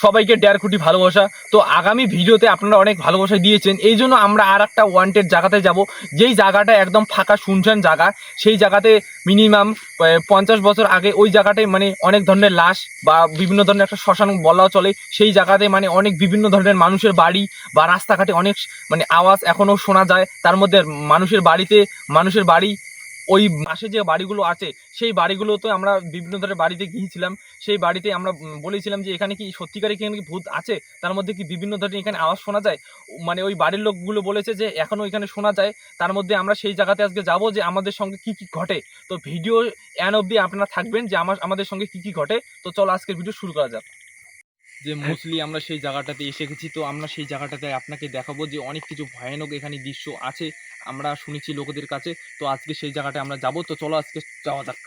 সবাইকে 1.5 কোটি ভালোবাসা। তো আগামী ভিডিওতে আপনারা অনেক ভালোবাসা দিয়েছেন, এই জন্য আমরা আর একটা ওয়ান্টেড জায়গাতে যাব, যেই জায়গাটা একদম ফাঁকা শুনশান জায়গা। সেই জায়গাতে মিনিমাম 50 বছর আগে ওই জায়গাটায় মানে অনেক ধরনের লাশ বা বিভিন্ন ধরনের একটা শ্মশান বলাও চলে। সেই জায়গাতে মানে অনেক বিভিন্ন ধরনের মানুষের বাড়ি বা রাস্তাঘাটে অনেক মানে আওয়াজ এখনও শোনা যায়। তার মধ্যে মানুষের বাড়ি ওই পাশে যে বাড়িগুলো আছে সেই বাড়িগুলোতে আমরা বিভিন্ন ধরনের বাড়িতে গিয়েছিলাম। সেই বাড়িতে আমরা বলেছিলাম যে এখানে কি সত্যিকারে এখানে কি ভূত আছে, তার মধ্যে কি বিভিন্ন ধরনের এখানে আওয়াজ শোনা যায়। মানে ওই বাড়ির লোকগুলো বলেছে যে এখনও এখানে শোনা যায়। তার মধ্যে আমরা সেই জায়গাতে আজকে যাব যে আমাদের সঙ্গে কি কি ঘটে। তো ভিডিও এন্ড অবধি আপনারা থাকবেন যে আমাদের সঙ্গে কি কি ঘটে। তো চলো আজকের ভিডিও শুরু করা যাক। যে মোস্টলি আমরা সেই জায়গাটাতে এসে গেছি, তো আমরা সেই জায়গাটাতে আপনাকে দেখাবো যে অনেক কিছু ভয়ানক এখানে দৃশ্য আছে, আমরা শুনেছি লোকদের কাছে। তো আজকে সেই জায়গাটায় আমরা যাব, তো চলো আজকে যাওয়া যাক।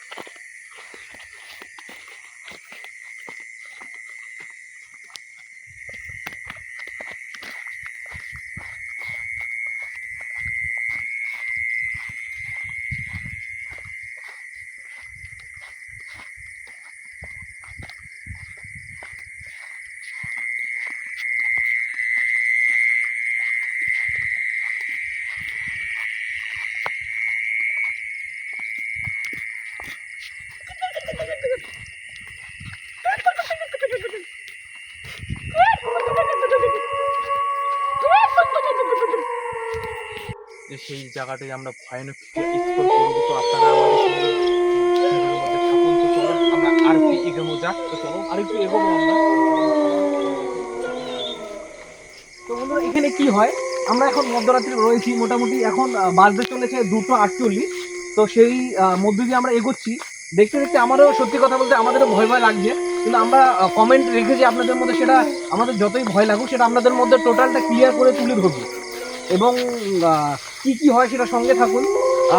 যে সেই জায়গাটায় আমরা ভয়ানক এক্সপ্লোর করবো, তো আপনারা আমাদের সঙ্গে ভিডিওর মধ্যে থাকুন। তো চলো আমরা আর একটু এগোনো যাক, তো চলো আর একটু এগোবো আমরা। তো বন্ধুরা এখানে কি হয়, আমরা এখন মধ্যরাত্রি রয়েছি, মোটামুটি এখন বাজতে চলেছে 2:48। তো সেই মধ্য দিয়ে আমরা এগোচ্ছি। দেখতে দেখতে আমারও সত্যি কথা বলতে আমাদেরও ভয় ভয় লাগছে, কিন্তু আমরা কমেন্ট রেখেছি আপনাদের মধ্যে, সেটা আমাদের যতই ভয় লাগুক সেটা আপনাদের মধ্যে টোটালটা ক্লিয়ার করে তুলে ধরবো। এবং কি কি হয় সেটা সঙ্গে থাকুন।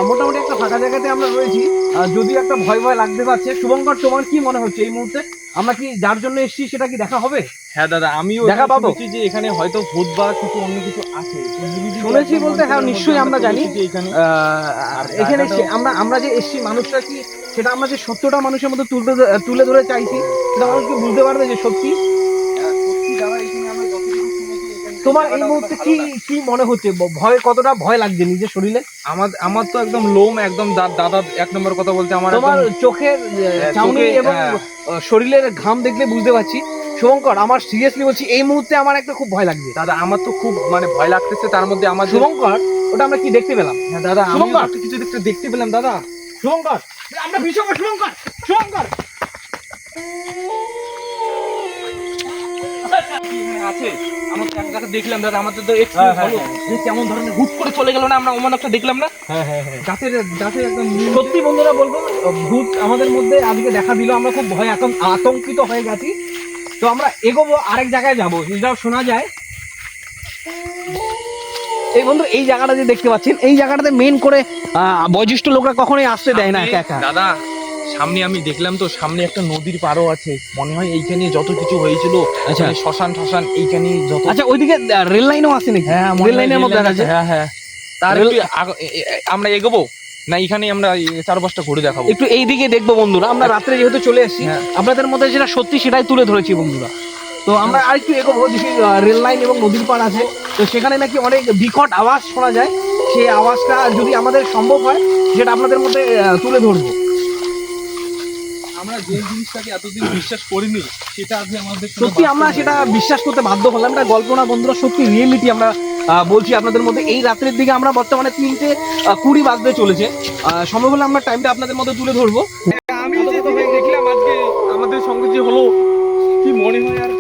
মোটামুটি একটা ফাঁকা জায়গাতে আমরা রয়েছি, যদিও একটা ভয় ভয় লাগতে পারছে। শুভঙ্কর, তোমার কি মনে হচ্ছে এই মুহূর্তে আমরা কি যার জন্য এসেছি সেটা কি দেখা হবে? হ্যাঁ দাদা, আমিও দেখা পাবো শুনেছি যে এখানে হয়তো ভূত বা কিছু অন্য কিছু আছে। শুনেছি বলতে হ্যাঁ নিশ্চয়ই আমরা জানি এখানে এখানে আমরা যে এসছি মানুষটা কি সেটা আমরা যে সত্যটা মানুষের মধ্যে তুলে ধরে চাইছি, সেটা মানুষকে বুঝতে পারবে যে সত্যি। তোমার এই মুহূর্তে কি কি মনে হচ্ছে, ভয় কতটা ভয় লাগছে নিজের শরীরে? আমার তো একদম লোম একদম দাদা, এক নম্বর কথা বলতে আমার তোমার চোখের চাউনি এবং শরীরের ঘাম দেখলে বুঝতে পারছি। শুভঙ্কর, আমার সিরিয়াসলি বলছি এই মুহূর্তে আমার একটা খুব ভয় লাগছে দাদা। আমার তো খুব মানে ভয় লাগতেছে। তার মধ্যে আমার শুভঙ্কর, ওটা আমরা কি দেখতে পেলাম? হ্যাঁ দাদা, আমি শুভঙ্কর কিছু দেখতে পেলাম দাদা। শুভঙ্কর, আমরা ভীষণ শুভঙ্কর শুভঙ্কর আছে আমার এক জায়গা দেখলাম দাদা, আমাদের তো একটু হলো যে কেমন ধরনের হুট করে চলে গেল না, আমরা অমন একটা দেখলাম না। গাছের একদম সত্যি বন্ধুরা বলবো, ভূত আমাদের মধ্যে আজকে দেখা দিল, আমরা খুব ভয় আতঙ্কিত হয়ে গেছি। তো আমরা এগোবো, আরেক জায়গায় যাবো যেটাও শোনা যায়। এই বন্ধু এই জায়গাটা যে দেখতে পাচ্ছেন, এই জায়গাটাতে মেন করে বয়োজ্যেষ্ঠ লোকরা কখনোই আসতে দেয় না একা একা। দাদা সামনে আমি দেখলাম তো, সামনে একটা নদীর পাড়ও আছে, মনে হয় এইখানে যত কিছু হয়েছিল। আচ্ছা, শ্মশান এইখানে যত। আচ্ছা, ওইদিকে রেল লাইনও আছে নাকি? হ্যাঁ, রেল লাইনের মধ্যে আছে। হ্যাঁ তার আমরা এগোবো না, এখানে আমরা চারপাশটা ঘুরে দেখাবো। একটু এইদিকে দেখবো বন্ধুরা, আমরা রাত্রে যেহেতু চলে এসেছি, আপনাদের মধ্যে যেটা সত্যি সেটাই তুলে ধরেছি বন্ধুরা। তো আমরা আরেকটু এগোবো, দেখি রেল লাইন এবং নদীর পাড় আছে। তো সেখানে নাকি অনেক বিকট আওয়াজ শোনা যায়। সেই আওয়াজটা যদি আমাদের সম্ভব হয় সেটা আপনাদের মধ্যে তুলে ধরবো। আমরা যে জিনিসটাকে এতদিন বিশ্বাস করিনি সেটা আজকে আমাদের সত্যি আমরা সেটা বিশ্বাস করতে বাধ্য হলাম। এটা গল্প না বন্ধুরা, সত্যি রিয়েলিটি আমরা বলছি আপনাদের মধ্যে। এই রাত্রের দিকে আমরা বর্তমানে 3:20 বাজতে চলেছে, সম্ভব হলে আমরা টাইমটা আপনাদের মধ্যে তুলে ধরবো। আমি যে দেখলাম আজকে আমাদের সঙ্গে যে হলো, কি মনে হয় আর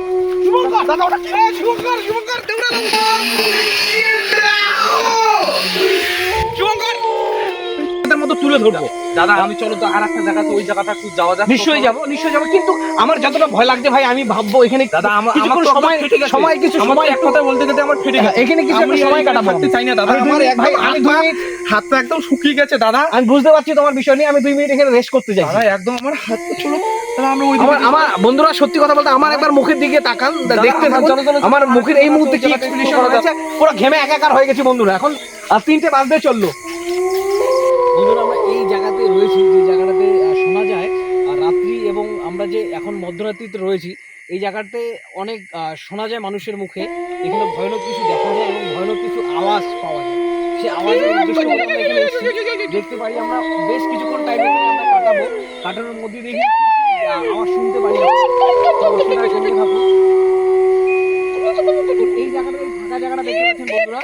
মতো তুলে ধরবো দাদা। আমি চলো তো আর একটা জায়গাতে, ওই জায়গাটা একটু যাওয়া যাক। নিশ্চয়ই যাবো কিন্তু আমার যতটা ভয় লাগছে ভাই, আমি ভাববো এখানে দাদা আমার কিছু সময় এক কথা বলতে গেলে আমার ফেটে গেছে। এখানে কিছু একটা সময় কাটাবো চাই না দাদা। আমার হাত পা একদম শুকিয়ে গেছে দাদা। আমি বুঝতে পারছি তোমার বিষয় নিয়ে, আমি 2 মিনিট এখানে রেস্ট করতে চাই দাদা। একদম আমার হাত পা চলো দাদা, আমরা ওই আমার বন্ধুরা সত্যি কথা বলতে আমার একবার মুখের দিকে তাকান, দেখতে থাকুন আমার মুখের এই মুহূর্তে কি এক্সপ্রেশন হয়েছে। পুরো ঘেমে একাকার হয়ে গেছে বন্ধুরা। এখন 3টে বাজতে চললো বন্ধুরা। আমরা এই জায়গাতে রয়েছি যে জায়গাটাতে শোনা যায় রাত্রি, এবং আমরা যে এখন মধ্যরাত্রিতে রয়েছি এই জায়গাতে অনেক শোনা যায় মানুষের মুখে, এখানে ভয়ানক কিছু দেখা যায় এবং ভয়ানক কিছু আওয়াজ পাওয়া যায়। সেই আওয়াজের উদ্দেশ্য করে আমরা এখানে এসেছি। দেখতে পারি আমরা বেশ কিছুক্ষণ টাইম এখানে আমরা কাটানোর মধ্যে দেখি আওয়াজ শুনতে পারি। তো সেটার সঙ্গে থাকুন। এই জায়গাটা, এই ফাঁকা জায়গাটা দেখতে পাচ্ছেন বন্ধুরা,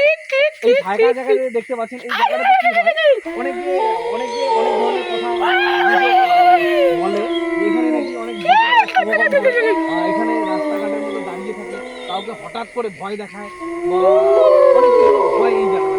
এই ফাঁকা জায়গাটা দেখতে পাচ্ছেন, এই জায়গাটাতে কি হয়, অনেকে অনেক ধরনের কথা বলে যে এখানে নাকি অনেক এখানে রাস্তাঘাটের মধ্যে দাঁড়িয়ে থাকে, কাউকে হঠাৎ করে ভয় দেখায় বা অনেক কিছু হয় এই জায়গায়।